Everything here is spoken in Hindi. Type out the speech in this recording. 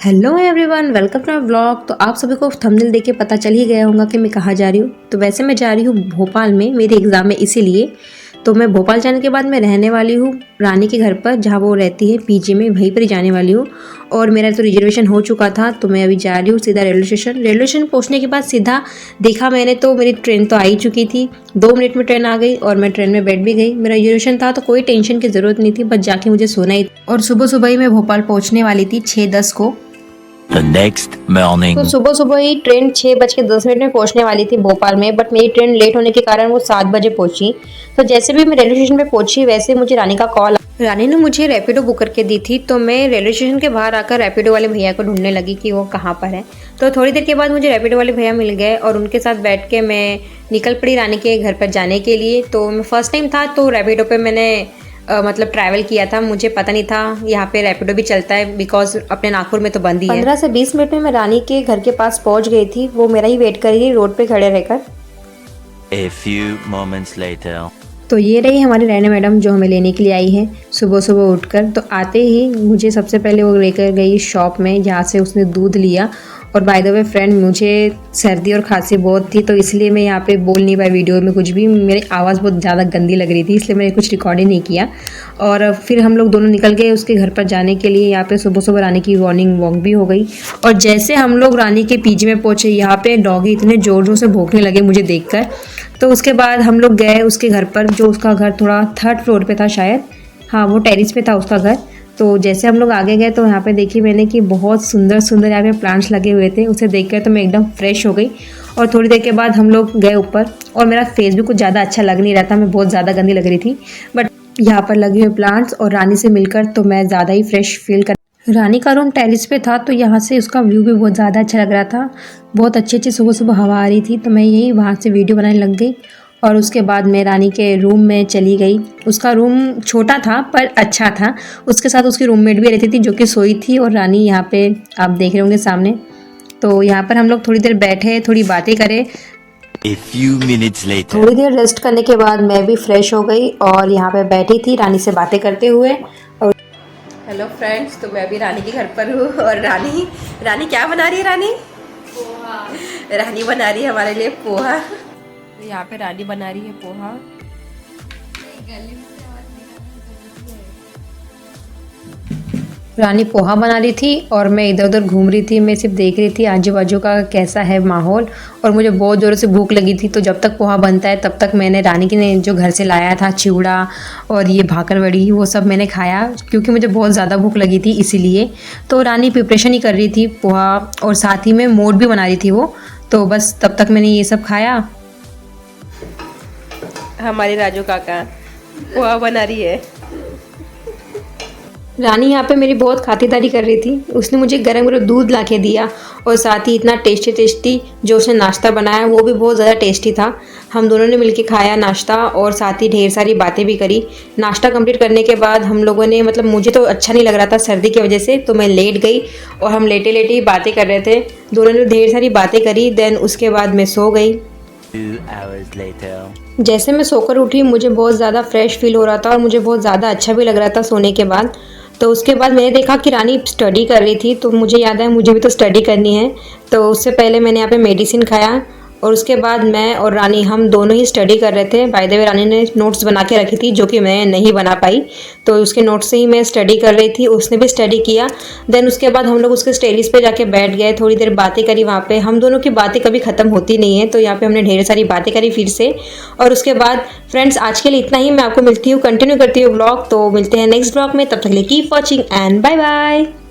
Hello everyone, welcome to my vlog. तो आप सभी को थंबनेल देख के पता चल ही गया होगा कि मैं कहाँ जा रही हूँ। तो वैसे मैं जा रही हूँ भोपाल में, मेरे एग्ज़ाम है इसीलिए। तो मैं भोपाल जाने के बाद मैं रहने वाली हूँ रानी के घर पर, जहाँ वो रहती है पीजी में, वहीं पर ही जाने वाली हूँ। और मेरा तो रिजर्वेशन हो चुका था, तो मैं अभी जा रही हूँ सीधा रेलवे स्टेशन। रेलवे स्टेशन पहुँचने के बाद सीधा देखा मैंने तो मेरी ट्रेन तो आ ही चुकी थी। 2 मिनट में ट्रेन आ गई और मैं ट्रेन में बैठ भी गई। मेरा रिजर्वेशन था तो कोई टेंशन की ज़रूरत नहीं थी, बस जाके मुझे सोना ही। और सुबह सुबह ही मैं भोपाल पहुँचने वाली थी 6:10 को। The next morning. तो सुबह सुबह ही ट्रेन 6:10 में पहुंचने वाली थी भोपाल में, बट मेरी ट्रेन लेट होने के कारण वो 7 बजे पहुंची। तो जैसे भी मैं रेलवे स्टेशन पे पहुंची वैसे मुझे रानी का कॉल, रानी ने मुझे रैपिडो बुक करके दी थी। तो मैं रेलवे स्टेशन के बाहर आकर रैपिडो वाले भैया को ढूंढने लगी कि वो कहाँ पर है। तो थोड़ी देर के बाद मुझे रैपिडो वाले भैया मिल गए और उनके साथ बैठ के मैं निकल पड़ी रानी के घर पर जाने के लिए। तो मैं फर्स्ट टाइम था तो रैपिडो पे मैंने मतलब ट्रैवल किया था, मुझे पता नहीं था यहाँ पे रैपिडो भी चलता है, बिकॉज अपने नागपुर में तो बंद ही है। 15 से 20 मिनट में मैं रानी के घर के पास पहुँच गई थी। वो मेरा ही वेट कर रही थी रोड पे खड़े रहकर। A few moments later. तो ये रही हमारी रैना मैडम जो हमें लेने के लिए आई है सुबह सुबह उठकर। तो आते ही मुझे सबसे पहले वो लेकर गई शॉप में, जहाँ से उसने दूध लिया। और बाय द वे फ्रेंड, मुझे सर्दी और खांसी बहुत थी, तो इसलिए मैं यहाँ पे बोल नहीं पाई वीडियो में कुछ भी। मेरी आवाज़ बहुत ज़्यादा गंदी लग रही थी, इसलिए मैंने कुछ रिकॉर्ड ही नहीं किया। और फिर हम लोग दोनों निकल गए उसके घर पर जाने के लिए। यहाँ पे सुबह सुबह रानी की मॉर्निंग वॉक भी हो गई। और जैसे हम लोग रानी के पीजी में पहुँचे, यहाँ पे डॉगी इतने ज़ोर ज़ोर से भौंकने लगे मुझे देखकर। तो उसके बाद हम लोग गए उसके घर पर, जो उसका घर थोड़ा 3rd फ्लोर पे था शायद, हाँ वो टेरिस पे था उसका घर। तो जैसे हम लोग आगे गए तो यहाँ पे देखी मैंने कि बहुत सुंदर सुंदर यहाँ पे प्लांट्स लगे हुए थे। उसे देखकर तो मैं एकदम फ्रेश हो गई। और थोड़ी देर के बाद हम लोग गए ऊपर, और मेरा फेस भी कुछ ज़्यादा अच्छा लग नहीं रहा था, मैं बहुत ज़्यादा गंदी लग रही थी। बट यहाँ पर लगे हुए प्लांट्स और रानी से मिलकर तो मैं ज़्यादा ही फ्रेश फील कर। रानी का रूम टेरिस पे था, तो यहाँ से उसका व्यू भी बहुत ज़्यादा अच्छा लग रहा था। बहुत अच्छी अच्छी सुबह सुबह हवा आ रही थी, तो मैं यही वहाँ से वीडियो बनाने लग गई। और उसके बाद मैं रानी के रूम में चली गई। उसका रूम छोटा था पर अच्छा था। उसके साथ उसकी रूममेट भी रहती थी जो कि सोई थी, और रानी यहाँ पे आप देख रहे होंगे सामने। तो यहाँ पर हम लोग थोड़ी देर बैठे, थोड़ी बातें करें। A few minutes later. थोड़ी देर रेस्ट करने के बाद मैं भी फ्रेश हो गई और यहाँ पे बैठी थी रानी से बातें करते हुए। और हेलो फ्रेंड्स, तो मैं अभी रानी के घर पर हूँ। और रानी क्या बना रही है? रानी बना रही है हमारे लिए पोहा। तो यहाँ पे रानी बना रही है पोहा। रानी पोहा बना रही थी और मैं इधर उधर घूम रही थी। मैं सिर्फ देख रही थी आजू बाजू का कैसा है माहौल। और मुझे बहुत ज़ोरों से भूख लगी थी, तो जब तक पोहा बनता है तब तक मैंने रानी की ने जो घर से लाया था चिवड़ा और ये भाकरवड़ी, वो सब मैंने खाया, क्योंकि मुझे बहुत ज़्यादा भूख लगी थी इसीलिए। तो रानी प्रिपरेशन ही कर रही थी पोहा, और साथ ही में मोड भी बना रही थी वो। तो बस तब तक मैंने ये सब खाया। हमारे राजू काका पोहा बना रही है। रानी यहाँ पे मेरी बहुत खातिरदारी कर रही थी। उसने मुझे गरम गरम दूध ला के दिया, और साथ ही इतना टेस्टी टेस्टी जो उसने नाश्ता बनाया वो भी बहुत ज़्यादा टेस्टी था। हम दोनों ने मिलके खाया नाश्ता, और साथ ही ढेर सारी बातें भी करी। नाश्ता कंप्लीट करने के बाद हम लोगों ने, मतलब मुझे तो अच्छा नहीं लग रहा था सर्दी की वजह से, तो मैं लेट गई और हम लेटे लेटे ही बातें कर रहे थे। दोनों ने ढेर सारी बातें करी। देन उसके बाद मैं सो गई। 2 hours later. जैसे मैं सोकर उठी मुझे बहुत ज़्यादा फ्रेश फील हो रहा था, और मुझे बहुत ज़्यादा अच्छा भी लग रहा था सोने के बाद। तो उसके बाद मैंने देखा कि रानी स्टडी कर रही थी, तो मुझे याद आया मुझे भी तो स्टडी करनी है। तो उससे पहले मैंने यहाँ पे मेडिसिन खाया, और उसके बाद मैं और रानी हम दोनों ही स्टडी कर रहे थे। बाय द वे रानी ने नोट्स बना के रखी थी जो कि मैं नहीं बना पाई, तो उसके नोट्स से ही मैं स्टडी कर रही थी। उसने भी स्टडी किया। देन उसके बाद हम लोग उसके टेरिस पे जाके बैठ गए, थोड़ी देर बातें करी वहाँ पे। हम दोनों की बातें कभी ख़त्म होती नहीं है, तो यहाँ पे हमने ढेर सारी बातें करी फिर से। और उसके बाद फ्रेंड्स आज के लिए इतना ही। मैं आपको मिलती हूँ, कंटिन्यू करती हूँ ब्लॉग। तो मिलते हैं नेक्स्ट ब्लॉग में, तब तक के लिए keep watching and bye bye.